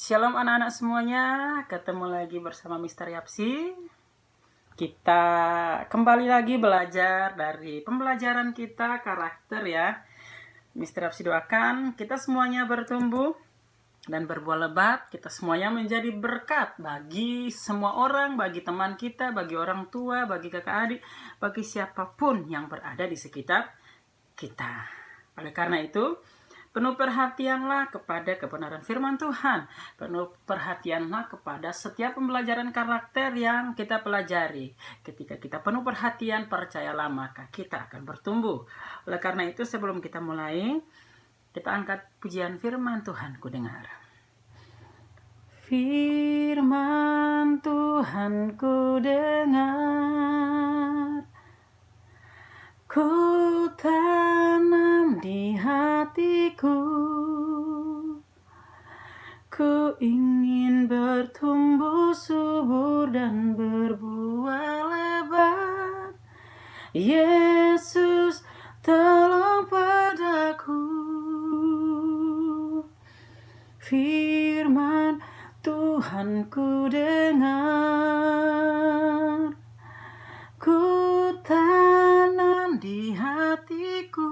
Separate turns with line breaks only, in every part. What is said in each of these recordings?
Shalom anak-anak semuanya, ketemu lagi bersama Mr. Yapsi. Kita kembali lagi belajar dari pembelajaran kita karakter ya. Mr. Yapsi doakan kita semuanya bertumbuh dan berbuah lebat. Kita semuanya menjadi berkat bagi semua orang, bagi teman kita, bagi orang tua, bagi kakak adik, bagi siapapun yang berada di sekitar kita. Oleh karena itu, penuh perhatianlah kepada kebenaran firman Tuhan. Penuh perhatianlah kepada setiap pembelajaran karakter yang kita pelajari. Ketika kita penuh perhatian, percayalah maka kita akan bertumbuh. Oleh karena itu sebelum kita mulai, kita angkat pujian firman Tuhan ku dengar. Firman Tuhan ku dengar, ku tanam di hatiku, ku ingin bertumbuh subur dan berbuah lebat. Yesus, tolong padaku. Firman Tuhan ku dengar, ku tanam di hatiku,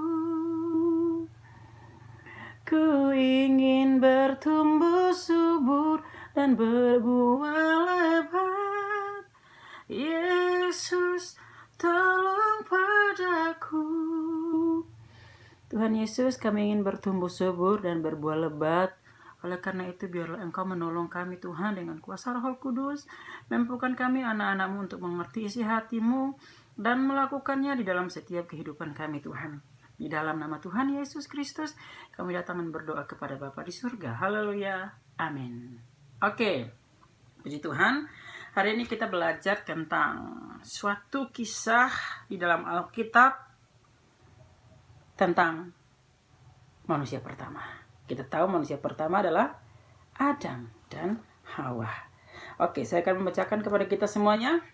ku ingin bertumbuh subur dan berbuah lebat. Yesus, tolong padaku. Tuhan Yesus, kami ingin bertumbuh subur dan berbuah lebat. Oleh karena itu biarlah Engkau menolong kami Tuhan dengan kuasa Roh Kudus. Mampukan kami anak-anak-Mu untuk mengerti isi hati-Mu dan melakukannya di dalam setiap kehidupan kami Tuhan. Di dalam nama Tuhan Yesus Kristus kami datang dan berdoa kepada Bapa di surga. Haleluya. Amin. Oke. Puji Tuhan. Hari ini kita belajar tentang suatu kisah di dalam Alkitab tentang manusia pertama. Kita tahu manusia pertama adalah Adam dan Hawa. Oke, saya akan membacakan kepada kita semuanya.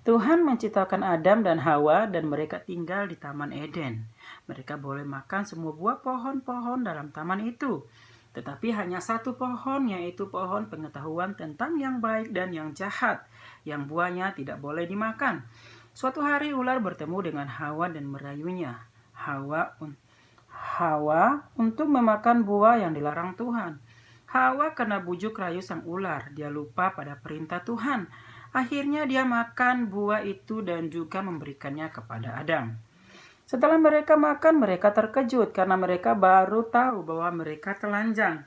Tuhan menciptakan Adam dan Hawa dan mereka tinggal di Taman Eden. Mereka boleh makan semua buah pohon-pohon dalam taman itu. Tetapi hanya satu pohon, yaitu pohon pengetahuan tentang yang baik dan yang jahat, yang buahnya tidak boleh dimakan. Suatu hari ular bertemu dengan Hawa dan merayunya. Hawa untuk memakan buah yang dilarang Tuhan. Hawa kena bujuk rayu sang ular. Dia lupa pada perintah Tuhan. Akhirnya dia makan buah itu dan juga memberikannya kepada Adam. Setelah mereka makan, mereka terkejut karena mereka baru tahu bahwa mereka telanjang.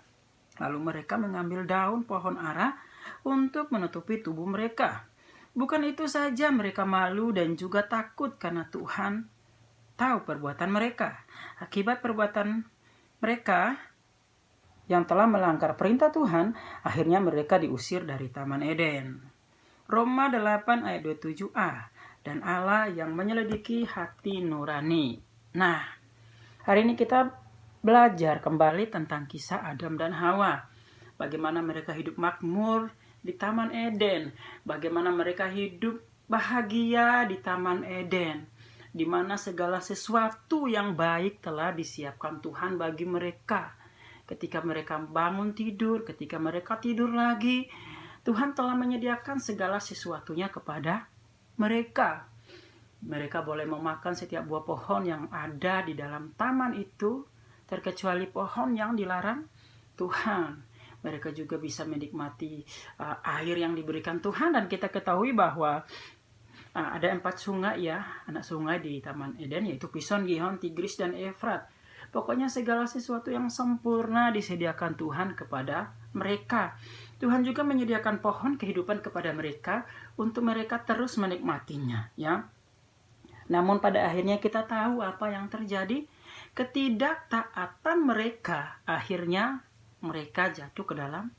Lalu mereka mengambil daun pohon ara untuk menutupi tubuh mereka. Bukan itu saja, mereka malu dan juga takut karena Tuhan tahu perbuatan mereka. Akibat perbuatan mereka yang telah melanggar perintah Tuhan, akhirnya mereka diusir dari Taman Eden. Roma 8 ayat 27a. Dan Allah yang menyelidiki hati nurani. Nah, hari ini kita belajar kembali tentang kisah Adam dan Hawa. Bagaimana mereka hidup makmur di Taman Eden. Bagaimana mereka hidup bahagia di Taman Eden, di mana segala sesuatu yang baik telah disiapkan Tuhan bagi mereka. Ketika mereka bangun tidur, ketika mereka tidur lagi, Tuhan telah menyediakan segala sesuatunya kepada mereka. Mereka boleh memakan setiap buah pohon yang ada di dalam taman itu, terkecuali pohon yang dilarang Tuhan. Mereka juga bisa menikmati air yang diberikan Tuhan, dan kita ketahui bahwa ada 4 sungai ya, anak sungai di Taman Eden, yaitu Pison, Gihon, Tigris, dan Efrat. Pokoknya segala sesuatu yang sempurna disediakan Tuhan kepada mereka. Tuhan juga menyediakan pohon kehidupan kepada mereka untuk mereka terus menikmatinya ya. Namun pada akhirnya kita tahu apa yang terjadi. Ketidaktaatan mereka, akhirnya mereka jatuh ke dalam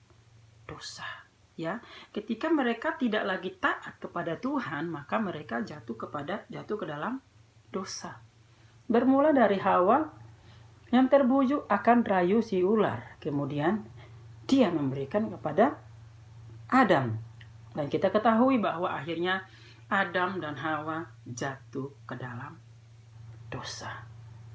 dosa. Ya, ketika mereka tidak lagi taat kepada Tuhan, maka mereka jatuh ke dalam dosa. Bermula dari Hawa yang terbujuk akan rayu si ular, kemudian dia memberikan kepada Adam. Dan kita ketahui bahwa akhirnya Adam dan Hawa jatuh ke dalam dosa.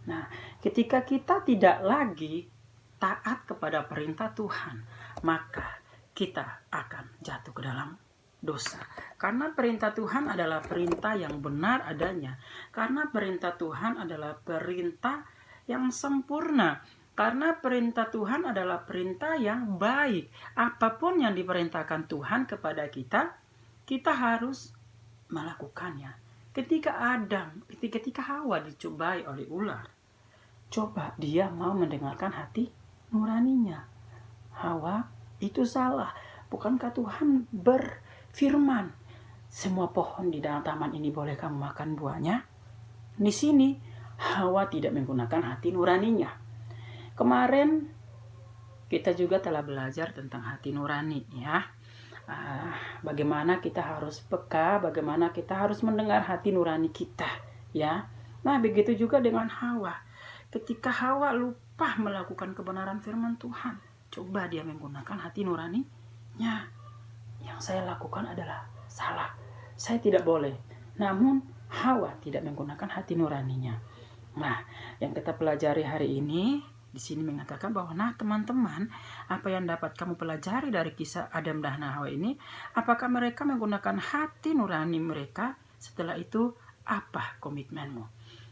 Nah, ketika kita tidak lagi taat kepada perintah Tuhan, maka kita akan jatuh ke dalam dosa. Karena perintah Tuhan adalah perintah yang benar adanya. Karena perintah Tuhan adalah perintah yang sempurna. Karena perintah Tuhan adalah perintah yang baik. Apapun yang diperintahkan Tuhan kepada kita, kita harus melakukannya. Ketika Hawa dicobai oleh ular, coba dia mau mendengarkan hati nuraninya. Hawa, itu salah. Bukankah Tuhan berfirman, semua pohon di dalam taman ini boleh kamu makan buahnya? Di sini Hawa tidak menggunakan hati nuraninya. Kemarin kita juga telah belajar tentang hati nurani, ya. Bagaimana kita harus peka, bagaimana kita harus mendengar hati nurani kita, ya. Nah, begitu juga dengan Hawa. Ketika Hawa lupa melakukan kebenaran firman Tuhan, coba dia menggunakan hati nuraninya. Yang saya lakukan adalah salah. Saya tidak boleh. Namun Hawa tidak menggunakan hati nuraninya. Nah, yang kita pelajari hari ini di sini mengatakan bahwa, nah teman-teman, apa yang dapat kamu pelajari dari kisah Adam dan Hawa ini? Apakah mereka menggunakan hati nurani mereka? Setelah itu, apa komitmenmu?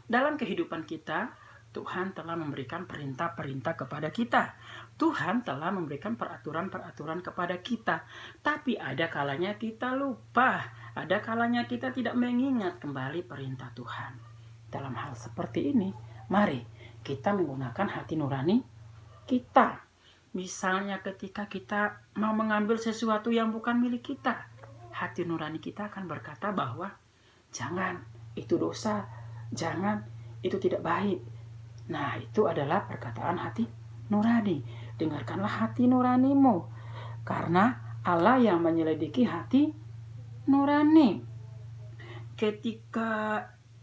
Dalam kehidupan kita, Tuhan telah memberikan perintah-perintah kepada kita. Tuhan telah memberikan peraturan-peraturan kepada kita. Tapi ada kalanya kita lupa. Ada kalanya kita tidak mengingat kembali perintah Tuhan. Dalam hal seperti ini, mari kita menggunakan hati nurani kita. Misalnya ketika kita mau mengambil sesuatu yang bukan milik kita, hati nurani kita akan berkata bahwa jangan, itu dosa, jangan, itu tidak baik. Nah, itu adalah perkataan hati nurani. Dengarkanlah hati nuranimu, karena Allah yang menyelidiki hati nurani. Ketika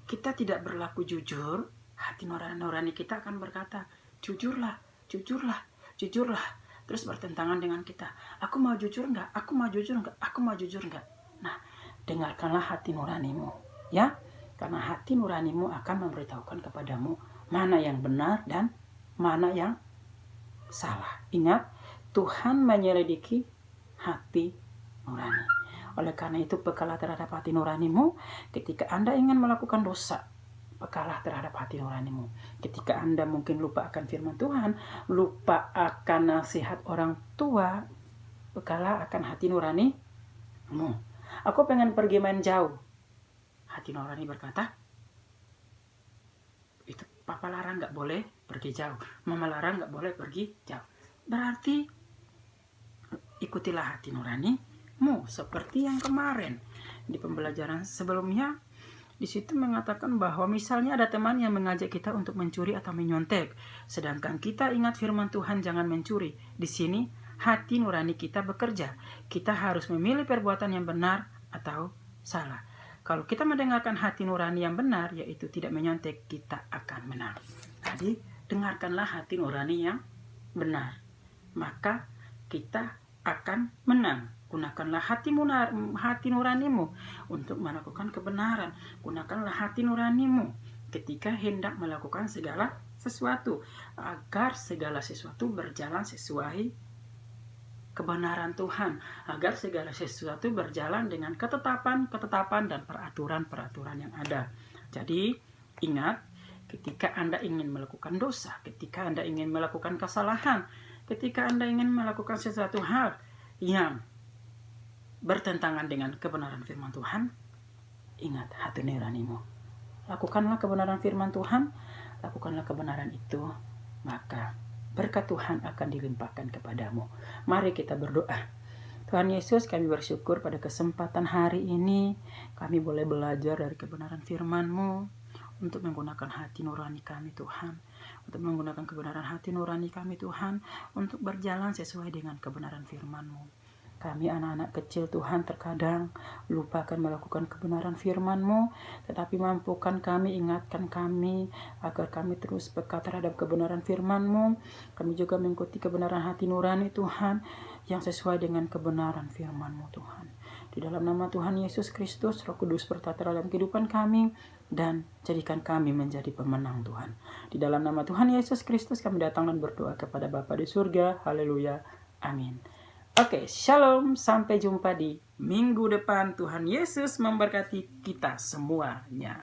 kita tidak berlaku jujur, hati nurani kita akan berkata, jujurlah, jujurlah, jujurlah. Terus bertentangan dengan kita. Aku mau jujur enggak? Aku mau jujur enggak? Aku mau jujur enggak? Nah, dengarkanlah hati nuranimu, ya. Karena hati nuranimu akan memberitahukan kepadamu mana yang benar dan mana yang salah. Ingat, Tuhan menyelidiki hati nurani. Oleh karena itu, pekalah terhadap hati nuranimu ketika Anda ingin melakukan dosa. Pekalah terhadap hati nuranimu. Ketika Anda mungkin lupa akan firman Tuhan, lupa akan nasihat orang tua, pekalah akan hati nuranimu. Aku pengen pergi main jauh. Hati nurani berkata, itu papa larang gak boleh pergi jauh. Mama larang gak boleh pergi jauh. Berarti ikutilah hati nuranimu. Seperti yang kemarin di pembelajaran sebelumnya, di situ mengatakan bahwa misalnya ada teman yang mengajak kita untuk mencuri atau menyontek, sedangkan kita ingat firman Tuhan jangan mencuri. Di sini hati nurani kita bekerja. Kita harus memilih perbuatan yang benar atau salah. Kalau kita mendengarkan hati nurani yang benar, yaitu tidak menyontek, kita akan menang. Jadi dengarkanlah hati nurani yang benar, maka kita akan menang. Gunakanlah hati nuranimu untuk melakukan kebenaran. Gunakanlah hati nuranimu ketika hendak melakukan segala sesuatu, agar segala sesuatu berjalan sesuai kebenaran Tuhan, agar segala sesuatu berjalan dengan ketetapan dan peraturan-peraturan yang ada. Jadi ingat, ketika Anda ingin melakukan dosa, ketika Anda ingin melakukan kesalahan, ketika Anda ingin melakukan sesuatu hal yang bertentangan dengan kebenaran firman Tuhan, ingat hati nuranimu. Lakukanlah kebenaran firman Tuhan, lakukanlah kebenaran itu, maka berkat Tuhan akan dilimpahkan kepadamu. Mari kita berdoa. Tuhan Yesus, kami bersyukur pada kesempatan hari ini kami boleh belajar dari kebenaran firman-Mu untuk menggunakan hati nurani kami, Tuhan. Untuk menggunakan kebenaran hati nurani kami, Tuhan, untuk berjalan sesuai dengan kebenaran firman-Mu. Kami anak-anak kecil, Tuhan, terkadang lupakan melakukan kebenaran firman-Mu, tetapi mampukan kami, ingatkan kami, agar kami terus peka terhadap kebenaran firman-Mu. Kami juga mengikuti kebenaran hati nurani, Tuhan, yang sesuai dengan kebenaran firman-Mu, Tuhan. Di dalam nama Tuhan Yesus Kristus, Roh Kudus bertata dalam kehidupan kami, dan jadikan kami menjadi pemenang, Tuhan. Di dalam nama Tuhan Yesus Kristus, kami datang dan berdoa kepada Bapa di surga. Haleluya. Amin. Oke, shalom. Sampai jumpa di minggu depan. Tuhan Yesus memberkati kita semuanya.